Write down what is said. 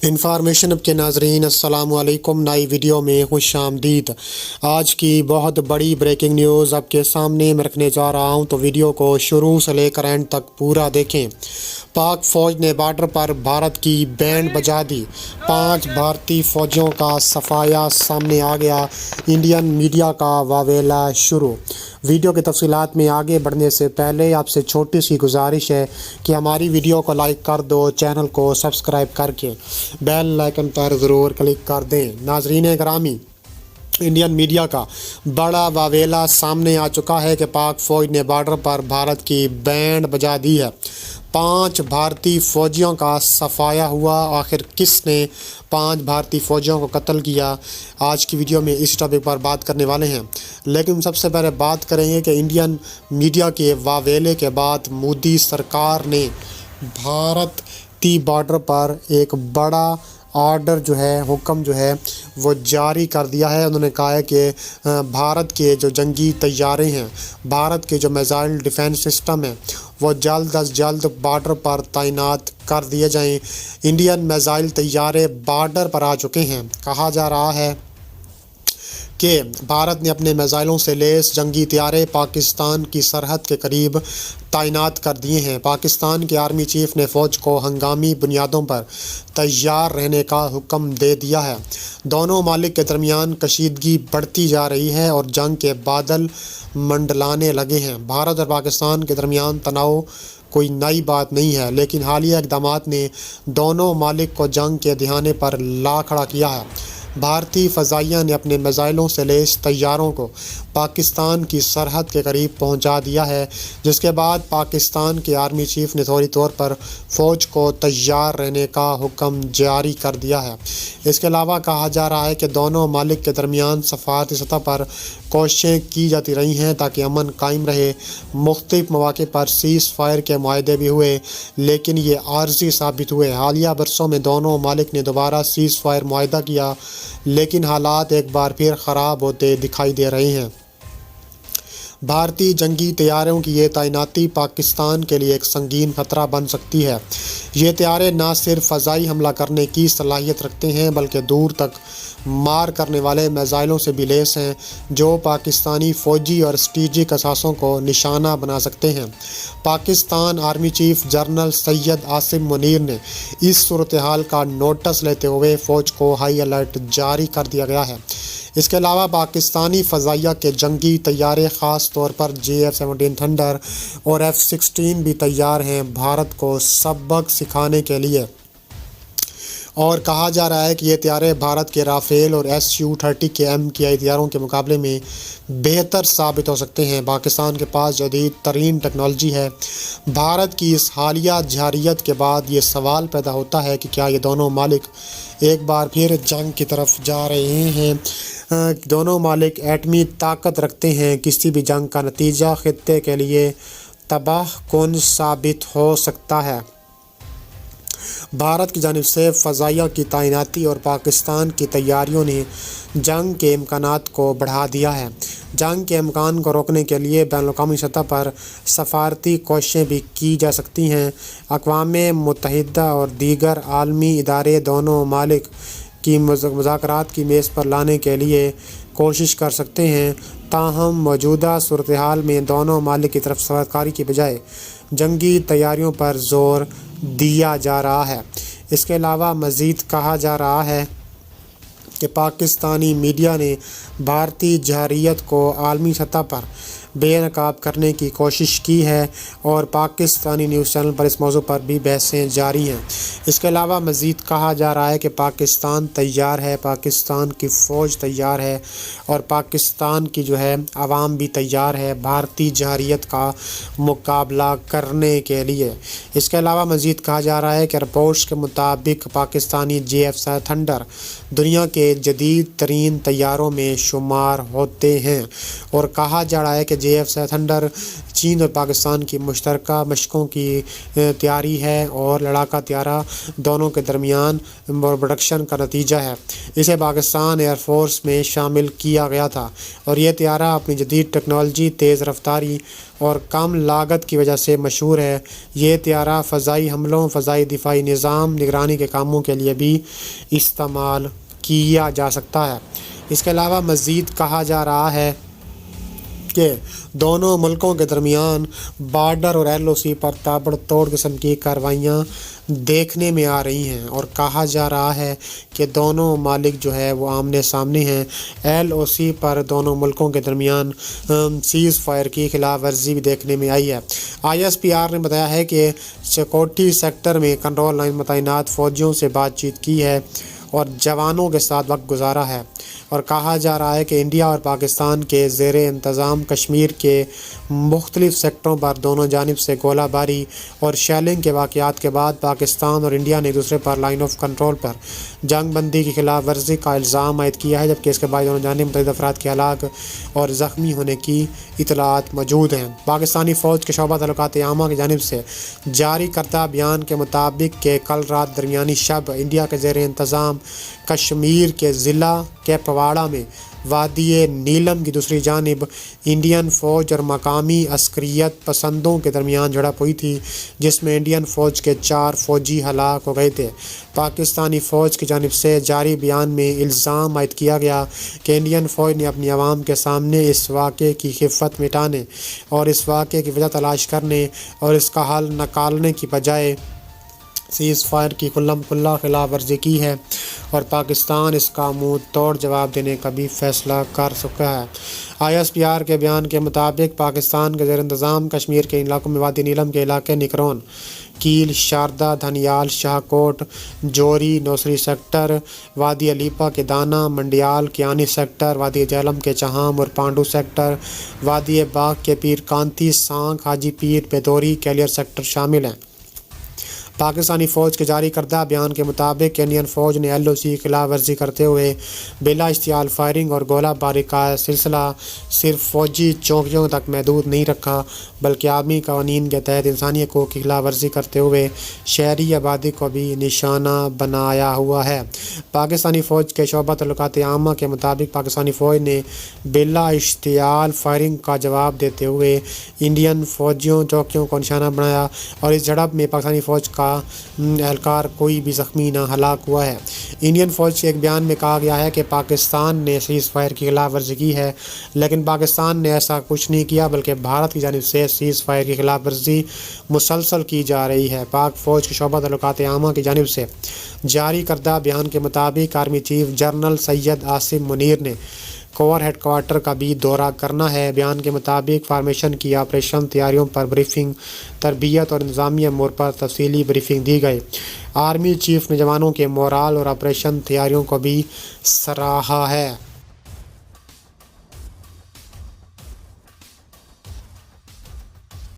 Information اب کے ناظرین السلام علیکم، نئی ویڈیو میں خوش آمدید۔ آج کی بہت بڑی بریکنگ نیوز آپ کے سامنے میں رکھنے جا رہا ہوں، تو ویڈیو کو شروع سے لے کر اینڈ تک پورا دیکھیں۔ پاک فوج نے بارڈر پر بھارت کی بینڈ بجا دی، 5 بھارتی فوجیوں کا صفایا سامنے آ گیا، انڈین میڈیا کا واویلا شروع۔ ویڈیو کی تفصیلات میں آگے بڑھنے سے پہلے آپ سے چھوٹی سی گزارش ہے کہ ہماری ویڈیو کو لائک کر دو، چینل کو سبسکرائب کر کے بیل آئیکن پر ضرور کلک کر دیں۔ ناظرین گرامی، انڈین میڈیا کا بڑا واویلا سامنے آ چکا ہے کہ پاک فوج نے بارڈر پر بھارت کی بینڈ بجا دی ہے، 5 بھارتی فوجیوں کا صفایا ہوا۔ آخر کس نے 5 بھارتی فوجیوں کو قتل کیا؟ آج کی ویڈیو میں اس ٹاپک پر بات کرنے والے ہیں، لیکن سب سے پہلے بات کریں گے کہ انڈین میڈیا کے واویلے کے بعد مودی سرکار نے بھارتی بارڈر پر ایک بڑا آرڈر حکم وہ جاری کر دیا ہے۔ انہوں نے کہا ہے کہ بھارت کے جو جنگی طیارے ہیں، بھارت کے جو میزائل ڈیفنس سسٹم ہیں، وہ جلد از جلد بارڈر پر تعینات کر دیے جائیں۔ انڈین میزائل طیارے بارڈر پر آ چکے ہیں۔ کہا جا رہا ہے کہ بھارت نے اپنے میزائلوں سے لیس جنگی طیارے پاکستان کی سرحد کے قریب تعینات کر دیے ہیں۔ پاکستان کے آرمی چیف نے فوج کو ہنگامی بنیادوں پر تیار رہنے کا حکم دے دیا ہے۔ دونوں ممالک کے درمیان کشیدگی بڑھتی جا رہی ہے اور جنگ کے بادل منڈلانے لگے ہیں۔ بھارت اور پاکستان کے درمیان تناؤ کوئی نئی بات نہیں ہے، لیکن حالیہ اقدامات نے دونوں ممالک کو جنگ کے دہانے پر لا کھڑا کیا ہے۔ بھارتی فضائیہ نے اپنے میزائلوں سے لیس طیاروں کو پاکستان کی سرحد کے قریب پہنچا دیا ہے، جس کے بعد پاکستان کے آرمی چیف نے فوری طور پر فوج کو تیار رہنے کا حکم جاری کر دیا ہے۔ اس کے علاوہ کہا جا رہا ہے کہ دونوں ممالک کے درمیان سفارتی سطح پر کوششیں کی جاتی رہی ہیں تاکہ امن قائم رہے۔ مختلف مواقع پر سیز فائر کے معاہدے بھی ہوئے، لیکن یہ عارضی ثابت ہوئے۔ حالیہ برسوں میں دونوں ممالک نے دوبارہ سیز فائر معاہدہ کیا، لیکن حالات ایک بار پھر خراب ہوتے دکھائی دے رہے ہیں۔ بھارتی جنگی طیاروں کی یہ تعیناتی پاکستان کے لیے ایک سنگین خطرہ بن سکتی ہے۔ یہ طیارے نہ صرف فضائی حملہ کرنے کی صلاحیت رکھتے ہیں بلکہ دور تک مار کرنے والے میزائلوں سے بھی لیس ہیں، جو پاکستانی فوجی اور اسٹریٹجک اثاثوں کو نشانہ بنا سکتے ہیں۔ Pakistan army chief general Syed Asim Munir نے اس صورتحال کا نوٹس لیتے ہوئے فوج کو ہائی الرٹ جاری کر دیا گیا ہے۔ اس کے علاوہ پاکستانی فضائیہ کے جنگی طیارے، خاص طور پر JF-17 تھنڈر اور F-16 بھی تیار ہیں بھارت کو سبق سکھانے کے لیے، اور کہا جا رہا ہے کہ یہ طیارے بھارت کے رافیل اور Su-30 کے MKI طیاروں کے مقابلے میں بہتر ثابت ہو سکتے ہیں۔ پاکستان کے پاس جدید ترین ٹیکنالوجی ہے۔ بھارت کی اس حالیہ جارحیت کے بعد یہ سوال پیدا ہوتا ہے کہ کیا یہ دونوں ممالک ایک بار پھر جنگ کی طرف جا رہے ہیں؟ دونوں ممالک ایٹمی طاقت رکھتے ہیں۔ کسی بھی جنگ کا نتیجہ خطے کے لیے تباہ کن ثابت ہو سکتا ہے۔ بھارت کی جانب سے فضائیہ کی تعیناتی اور پاکستان کی تیاریوں نے جنگ کے امکانات کو بڑھا دیا ہے۔ جنگ کے امکان کو روکنے کے لیے بین الاقوامی سطح پر سفارتی کوششیں بھی کی جا سکتی ہیں۔ اقوام متحدہ اور دیگر عالمی ادارے دونوں ممالک کی مذاکرات کی میز پر لانے کے لیے کوشش کر سکتے ہیں، تاہم موجودہ صورتحال میں دونوں ممالک کی طرف سفارتکاری کی بجائے جنگی تیاریوں پر زور دیا جا رہا ہے۔ اس کے علاوہ مزید کہا جا رہا ہے کہ پاکستانی میڈیا نے بھارتی جارحیت کو عالمی سطح پر بے نقاب کرنے کی کوشش کی ہے، اور پاکستانی نیوز چینل پر اس موضوع پر بھی بحثیں جاری ہیں۔ اس کے علاوہ مزید کہا جا رہا ہے کہ پاکستان تیار ہے، پاکستان کی فوج تیار ہے، اور پاکستان کی عوام بھی تیار ہے بھارتی جارحیت کا مقابلہ کرنے کے لیے۔ اس کے علاوہ مزید کہا جا رہا ہے کہ رپورٹس کے مطابق پاکستانی JF-17 تھنڈر دنیا کے جدید ترین طیاروں میں شمار ہوتے ہیں، اور کہا جا رہا ہے کہ JF تھنڈر چین اور پاکستان کی مشترکہ مشقوں کی تیاری ہے اور لڑاکا طیارہ دونوں کے درمیان پروڈکشن کا نتیجہ ہے۔ اسے پاکستان ایئر فورس میں شامل کیا گیا تھا اور یہ طیارہ اپنی جدید ٹیکنالوجی، تیز رفتاری اور کم لاگت کی وجہ سے مشہور ہے۔ یہ طیارہ فضائی حملوں، فضائی دفاعی نظام، نگرانی کے کاموں کے لیے بھی استعمال کیا جا سکتا ہے۔ اس کے علاوہ مزید کہا جا رہا ہے کہ دونوں ملکوں کے درمیان بارڈر اور LOC پر تابڑ توڑ قسم کی کارروائیاں دیکھنے میں آ رہی ہیں اور کہا جا رہا ہے کہ دونوں ممالک جو ہے وہ آمنے سامنے ہیں۔ LOC پر دونوں ملکوں کے درمیان سیز فائر کی خلاف ورزی بھی دیکھنے میں آئی ہے۔ ISPR نے بتایا ہے کہ چکوٹھی سیکٹر میں کنٹرول لائن میں تعینات فوجیوں سے بات چیت کی ہے اور جوانوں کے ساتھ وقت گزارا ہے، اور کہا جا رہا ہے کہ انڈیا اور پاکستان کے زیر انتظام کشمیر کے مختلف سیکٹروں پر دونوں جانب سے گولہ باری اور شیلنگ کے واقعات کے بعد پاکستان اور انڈیا نے ایک دوسرے پر لائن آف کنٹرول پر جنگ بندی کی خلاف ورزی کا الزام عائد کیا ہے، جبکہ اس کے بعد دونوں جانب متعدد افراد کے ہلاک اور زخمی ہونے کی اطلاعات موجود ہیں۔ پاکستانی فوج کے شعبہ تعلقات عامہ کی جانب سے جاری کردہ بیان کے مطابق کہ کل رات درمیانی شب انڈیا کے زیر انتظام کشمیر کے ضلع کپواڑہ میں وادی نیلم کی دوسری جانب انڈین فوج اور مقامی عسکریت پسندوں کے درمیان جھڑپ ہوئی تھی، جس میں انڈین فوج کے 4 فوجی ہلاک ہو گئے تھے۔ پاکستانی فوج کی جانب سے جاری بیان میں الزام عائد کیا گیا کہ انڈین فوج نے اپنی عوام کے سامنے اس واقعے کی خفت مٹانے اور اس واقعے کی وجہ تلاش کرنے اور اس کا حل نکالنے کی بجائے سیز فائر کی کھلم کھلا خلاف ورزی کی ہے اور پاکستان اس کا منہ توڑ جواب دینے کا بھی فیصلہ کر سکا ہے۔ ISPR کے بیان کے مطابق پاکستان کے زیر انتظام کشمیر کے علاقوں میں وادی نیلم کے علاقے نکرون، کیل، شاردا، دھنیال، شاہ کوٹ، جوری، نوسری سیکٹر، وادی علیپا کے دانا، منڈیال، کیانی سیکٹر، وادی جہلم کے چہام اور پانڈو سیکٹر، وادی باغ کے پیر کانتی، سانک، حاجی پیر، بیدوری، کیلیر سیکٹر شامل ہیں۔ پاکستانی فوج کے جاری کردہ بیان کے مطابق انڈین فوج نے LOC کی خلاف ورزی کرتے ہوئے بلا اشتعال فائرنگ اور گولہ باری کا سلسلہ صرف فوجی چوکیوں تک محدود نہیں رکھا، بلکہ عالمی قوانین کے تحت انسانی حقوق کی خلاف ورزی کرتے ہوئے شہری آبادی کو بھی نشانہ بنایا ہوا ہے۔ پاکستانی فوج کے شعبہ تعلقات عامہ کے مطابق پاکستانی فوج نے بلا اشتعال فائرنگ کا جواب دیتے ہوئے انڈین فوجیوں چوکیوں کو نشانہ بنایا اور اس جھڑپ میں پاکستانی فوج کا اہلکار کوئی بھی زخمی نہ ہلاک ہوا ہے۔ انڈین فوج کے ایک بیان میں کہا گیا ہے کہ پاکستان نے سیز فائر کی خلاف ورزی کی ہے، لیکن پاکستان نے ایسا کچھ نہیں کیا، بلکہ بھارت کی جانب سے سیز فائر کی خلاف ورزی مسلسل کی جا رہی ہے۔ پاک فوج کے شعبہ تعلقات عامہ کی جانب سے جاری کردہ بیان کے مطابق army chief general Syed Asim Munir نے کور ہیڈ کوارٹر کا بھی دورہ کرنا ہے۔ بیان کے مطابق فارمیشن کی آپریشن تیاریوں پر بریفنگ، تربیت اور انتظامی امور پر تفصیلی بریفنگ دی گئی۔ آرمی چیف نے جوانوں کے مورال اور آپریشن تیاریوں کو بھی سراہا ہے۔